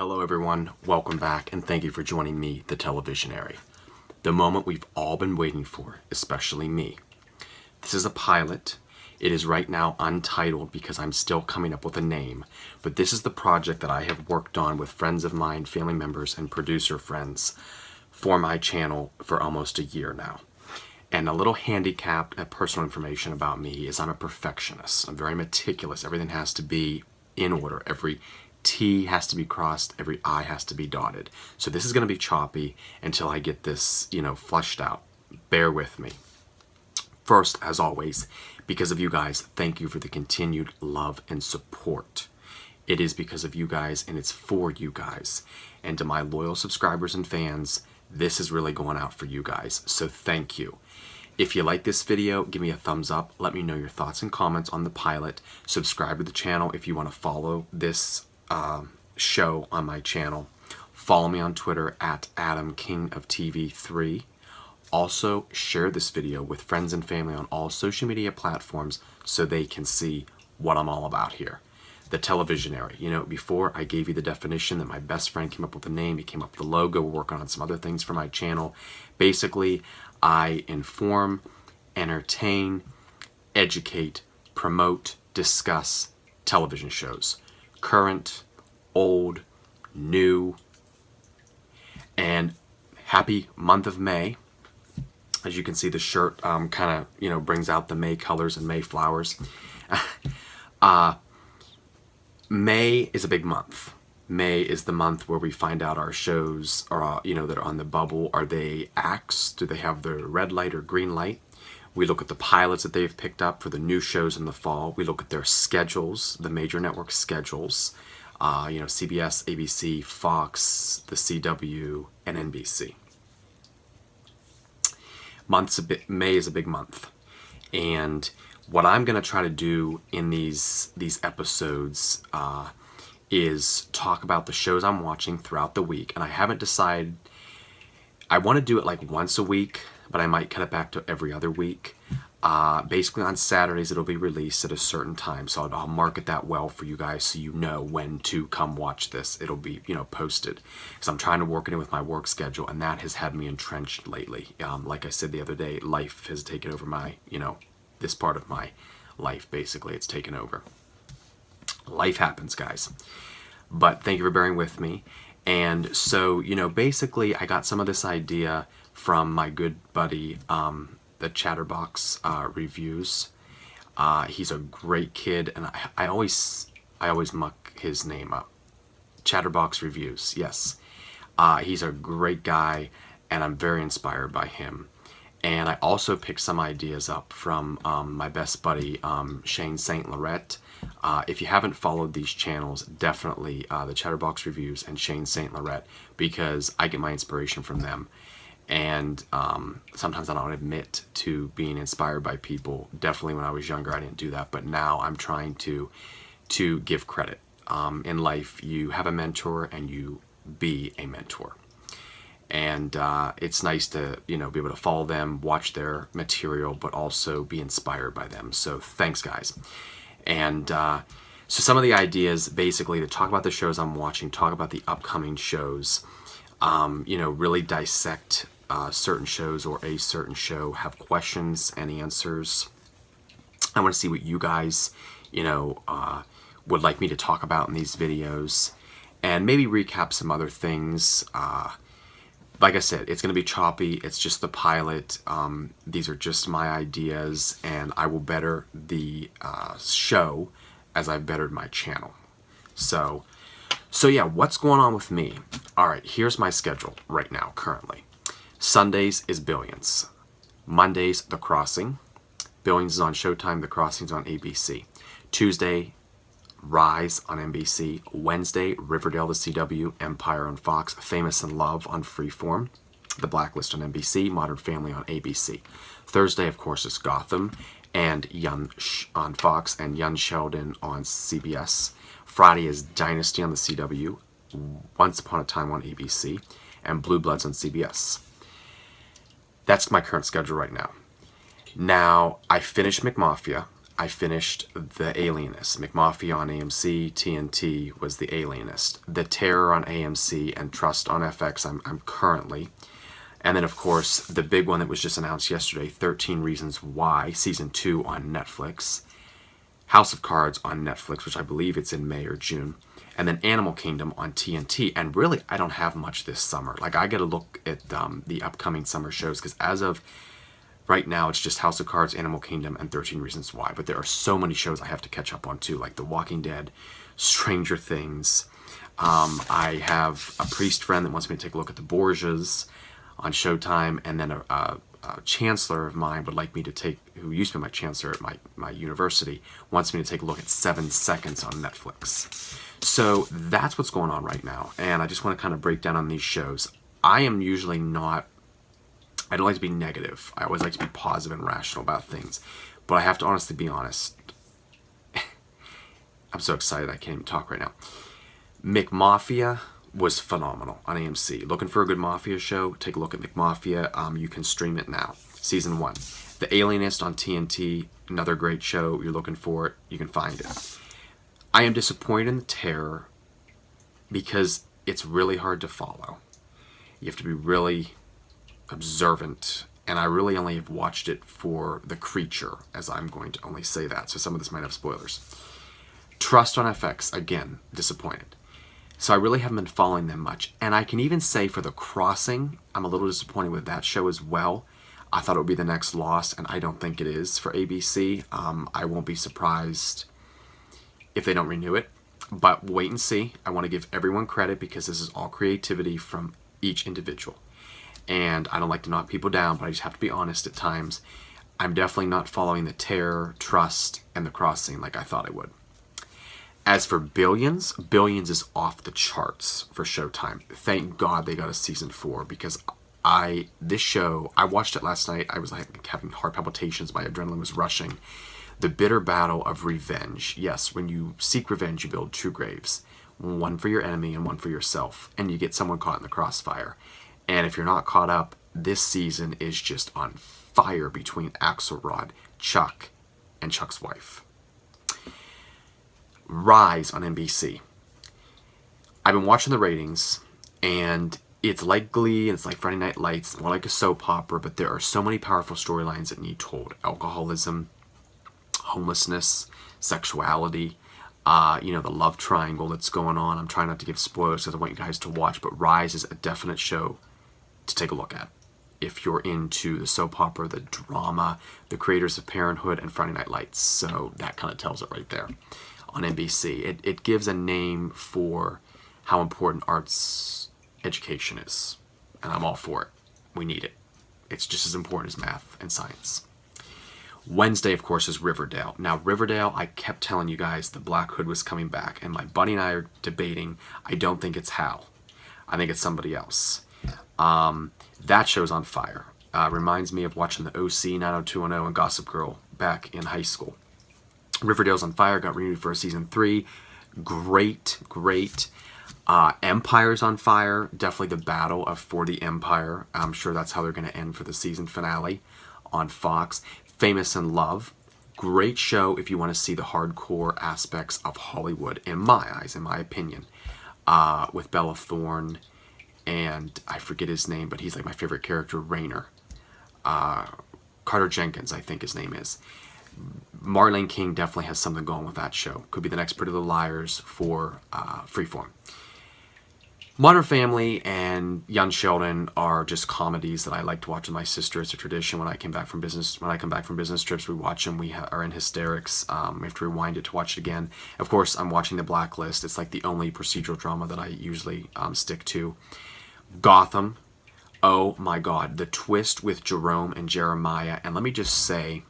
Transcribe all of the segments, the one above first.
Hello everyone, welcome back, and thank you for joining me, the Televisionary. The moment we've all been waiting for, especially me. This is a pilot. It is right now untitled because I'm still coming up with a name, but this is the project that I have worked on with friends of mine, family members, and producer friends for my channel for almost a year now. And a little handicapped personal information about me is I'm a perfectionist. I'm very meticulous. Everything has to be in order. Every T has to be crossed, every I has to be dotted. So this is going to be choppy until I get this, flushed out. Bear with me. First, as always, because of you guys, thank you for the continued love and support. It is because of you guys and it's for you guys. And to my loyal subscribers and fans, this is really going out for you guys. So thank you. If you like this video, give me a thumbs up. Let me know your thoughts and comments on the pilot. Subscribe to the channel if you want to follow this show on my channel. Follow me on Twitter at AdamKingofTV3. Also, share this video with friends and family on all social media platforms so they can see what I'm all about here. The Televisionary. Before I gave you the definition that my best friend came up with the name, he came up with the logo, we're working on some other things for my channel. Basically, I inform, entertain, educate, promote, discuss television shows. Current, old, new, and happy month of May. As you can see, the shirt kind of, brings out the May colors and May flowers. May is a big month. May is the month where we find out our shows are, that are on the bubble. Are they acts? Do they have the red light or green light? We look at the pilots that they've picked up for the new shows in the fall. We look at their schedules, the major network schedules. CBS, ABC, Fox, the CW, and NBC. May is a big month. And what I'm going to try to do in these episodes is talk about the shows I'm watching throughout the week. And I haven't decided. I want to do it like once a week, but I might cut it back to every other week. Basically on Saturdays it'll be released at a certain time, so I'll market that well for you guys so you know when to come watch this. It'll be posted, because I'm trying to work it in with my work schedule, and that has had me entrenched lately. Like I said the other day, life has taken over my this part of my life. Basically, it's taken over. Life happens, guys, but thank you for bearing with me. And so basically I got some of this idea from my good buddy, the Chatterbox Reviews. He's a great kid, and I always muck his name up. Chatterbox Reviews, yes. He's a great guy, and I'm very inspired by him. And I also picked some ideas up from my best buddy, Shane St. Laurent. If you haven't followed these channels, definitely the Chatterbox Reviews and Shane St. Laurent, because I get my inspiration from them. And sometimes I don't admit to being inspired by people. Definitely when I was younger, I didn't do that. But now I'm trying to give credit. In life, you have a mentor and you be a mentor. And it's nice to, be able to follow them, watch their material, but also be inspired by them. So thanks, guys. And so some of the ideas, basically, to talk about the shows I'm watching, talk about the upcoming shows, really dissect certain shows or a certain show, have questions and answers. I want to see what you guys, would like me to talk about in these videos, and maybe recap some other things. Like I said, it's going to be choppy. It's just the pilot. These are just my ideas, and I will better the show as I've bettered my channel. So yeah, what's going on with me? All right, here's my schedule right now, currently. Sundays is Billions. Mondays, The Crossing. Billions is on Showtime. The Crossing is on ABC. Tuesday, Rise on NBC. Wednesday, Riverdale, the CW. Empire on Fox. Famous in Love on Freeform. The Blacklist on NBC. Modern Family on ABC. Thursday, of course, is Gotham and Young on Fox, and Young Sheldon on CBS. Friday is Dynasty on the CW. Once Upon a Time on ABC. And Blue Bloods on CBS. That's my current schedule right now. Now, I finished McMafia. I finished The Alienist. McMafia on AMC, TNT was The Alienist. The Terror on AMC and Trust on FX I'm currently. And then, of course, the big one that was just announced yesterday, 13 Reasons Why, Season 2 on Netflix. House of Cards on Netflix, which I believe it's in May or June. And then Animal Kingdom on TNT. And really, I don't have much this summer. Like, I got to look at the upcoming summer shows, because as of right now, it's just House of Cards, Animal Kingdom, and 13 Reasons Why. But there are so many shows I have to catch up on, too, like The Walking Dead, Stranger Things. I have a priest friend that wants me to take a look at The Borgias on Showtime, and then a chancellor of mine would like me to take, who used to be my chancellor at my university, wants me to take a look at 7 Seconds on Netflix. So that's what's going on right now, and I just want to kind of break down on these shows. I am usually not, I don't like to be negative. I always like to be positive and rational about things, but I have to honestly be honest. I'm so excited I can't even talk right now. McMafia was phenomenal on AMC. Looking for a good Mafia show? Take a look at McMafia. You can stream it now. Season 1. The Alienist on TNT, another great show. You're looking for it, you can find it. I am disappointed in The Terror because it's really hard to follow. You have to be really observant, and I really only have watched it for the creature, as I'm going to only say that, so some of this might have spoilers. Trust on FX, again, disappointed. So I really haven't been following them much. And I can even say for The Crossing, I'm a little disappointed with that show as well. I thought it would be the next Lost, and I don't think it is for ABC. I won't be surprised if they don't renew it. But wait and see. I want to give everyone credit because this is all creativity from each individual. And I don't like to knock people down, but I just have to be honest at times. I'm definitely not following The Terror, Trust, and The Crossing like I thought I would. As for Billions, Billions is off the charts for Showtime. Thank God they got a season 4, because this show, I watched it last night. I was like having heart palpitations. My adrenaline was rushing. The bitter battle of revenge. Yes, when you seek revenge, you build 2 graves. One for your enemy and one for yourself. And you get someone caught in the crossfire. And if you're not caught up, this season is just on fire between Axelrod, Chuck, and Chuck's wife. Rise on NBC. I've been watching the ratings, and it's like Glee, and it's like Friday Night Lights, more like a soap opera, but there are so many powerful storylines that need told. Alcoholism, homelessness, sexuality, the love triangle that's going on. I'm trying not to give spoilers because I want you guys to watch, but Rise is a definite show to take a look at. If you're into the soap opera, the drama, the creators of Parenthood, and Friday Night Lights. So that kind of tells it right there. On NBC, it gives a name for how important arts education is, and I'm all for it. We need it. It's just as important as math and science. Wednesday, of course, is Riverdale. Now, Riverdale, I kept telling you guys the Black Hood was coming back, and my buddy and I are debating. I don't think it's Hal. I think it's somebody else. That show's on fire. Reminds me of watching the OC, 90210, and Gossip Girl back in high school. Riverdale's on fire, got renewed for a season 3. Great. Empire's on fire. Definitely the battle for the Empire. I'm sure that's how they're going to end for the season finale on Fox. Famous in Love. Great show if you want to see the hardcore aspects of Hollywood, in my eyes, in my opinion. With Bella Thorne and I forget his name, but he's like my favorite character, Rainer. Carter Jenkins, I think his name is. Marlene King definitely has something going with that show. Could be the next Pretty Little Liars for Freeform. Modern Family and Young Sheldon are just comedies that I like to watch with my sister. It's a tradition when I come back from business trips, we watch them. We are in hysterics. We have to rewind it to watch it again. Of course, I'm watching The Blacklist. It's like the only procedural drama that I usually stick to. Gotham. Oh my God, the twist with Jerome and Jeremiah. And let me just say,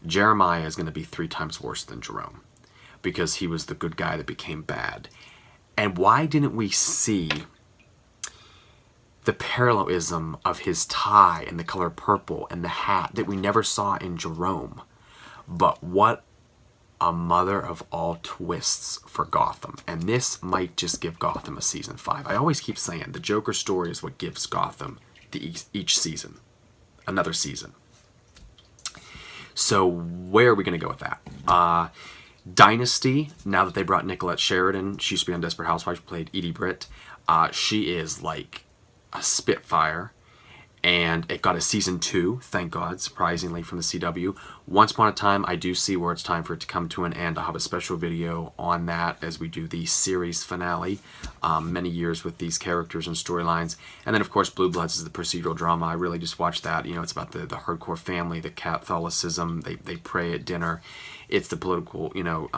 Jeremiah is going to be 3 times worse than Jerome, because he was the good guy that became bad. And why didn't we see the parallelism of his tie and the color purple and the hat that we never saw in Jerome? But what a mother of all twists for Gotham. And this might just give Gotham a season 5. I always keep saying the Joker story is what gives Gotham each season, another season. So where are we going to go with that? Dynasty, now that they brought Nicolette Sheridan, she used to be on Desperate Housewives, played Edie Britt. She is like a spitfire. And it got a season 2, thank God, surprisingly, from the CW. Once Upon a Time, I do see where it's time for it to come to an end. I'll have a special video on that as we do the series finale. Many years with these characters and storylines. And then, of course, Blue Bloods is the procedural drama. I really just watched that. You know, it's about the hardcore family, the Catholicism. They pray at dinner. It's the political, you know,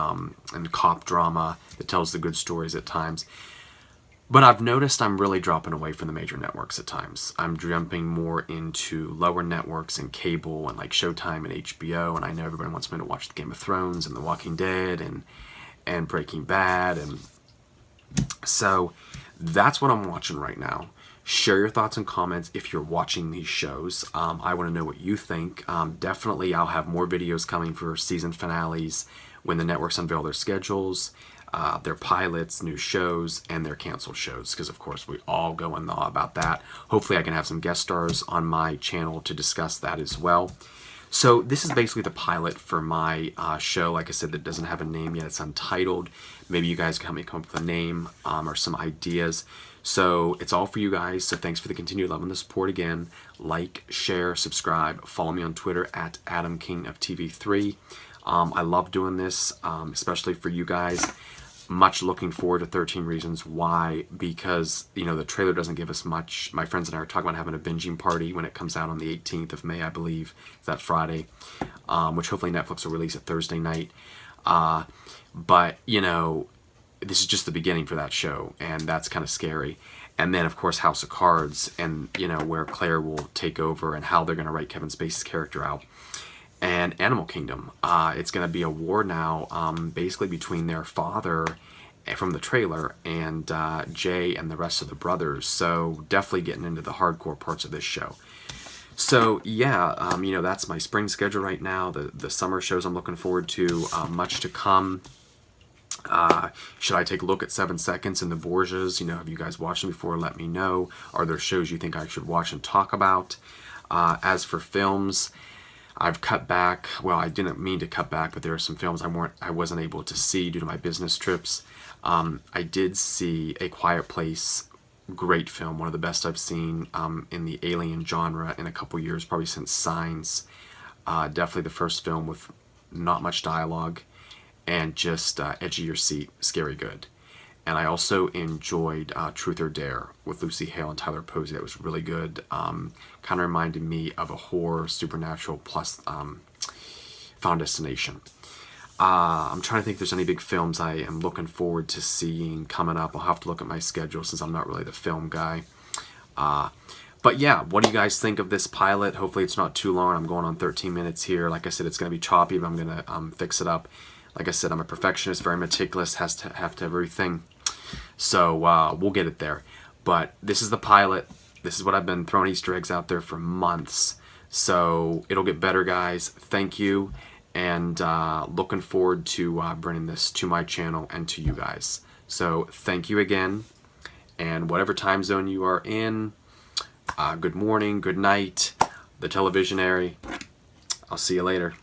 and cop drama that tells the good stories at times. But I've noticed I'm really dropping away from the major networks at times. I'm jumping more into lower networks and cable and like Showtime and HBO. And I know everybody wants me to watch the Game of Thrones and The Walking Dead and Breaking Bad. And so that's what I'm watching right now. Share your thoughts and comments if you're watching these shows. I want to know what you think. Definitely I'll have more videos coming for season finales when the networks unveil their schedules. Their pilots, new shows, and their canceled shows, because of course we all go in awe about that. Hopefully I can have some guest stars on my channel to discuss that as well. So this is basically the pilot for my show, like I said, that doesn't have a name yet. It's Untitled. Maybe you guys can help me come up with a name or some ideas. So it's all for you guys. So thanks for the continued love and the support again. Like, share, subscribe. Follow me on Twitter at AdamKingofTV3. I love doing this, especially for you guys. Much looking forward to 13 Reasons Why, because, you know, the trailer doesn't give us much. My friends and I are talking about having a binging party when it comes out on the 18th of May, I believe. It's that Friday, which hopefully Netflix will release it Thursday night. But, you know, this is just the beginning for that show, and that's kind of scary. And then, of course, House of Cards, and, you know, where Claire will take over and how they're going to write Kevin Spacey's character out. And Animal Kingdom. It's going to be a war now, basically between their father from the trailer and Jay and the rest of the brothers. So definitely getting into the hardcore parts of this show. So yeah, you know, that's my spring schedule right now. The summer shows I'm looking forward to. Much to come. Should I take a look at 7 Seconds and the Borgias? You know, have you guys watched them before? Let me know. Are there shows you think I should watch and talk about? As for films, I've cut back. Well, I didn't mean to cut back, but there are some films I wasn't able to see due to my business trips. I did see A Quiet Place. Great film, one of the best I've seen in the alien genre in a couple years, probably since Signs. Definitely the first film with not much dialogue and just edge of your seat, scary good. And I also enjoyed Truth or Dare with Lucy Hale and Tyler Posey. That was really good. Kind of reminded me of a horror, supernatural plus Found Destination. I'm trying to think if there's any big films I am looking forward to seeing coming up. I'll have to look at my schedule since I'm not really the film guy. But yeah, what do you guys think of this pilot? Hopefully it's not too long. I'm going on 13 minutes here. Like I said, it's going to be choppy, but I'm going to fix it up. Like I said, I'm a perfectionist, very meticulous, have to have everything. So we'll get it there. But this is the pilot. This is what I've been throwing Easter eggs out there for months. So it'll get better, guys. Thank you. And looking forward to bringing this to my channel and to you guys. So thank you again. And whatever time zone you are in, good morning, good night, the Televisionary. I'll see you later.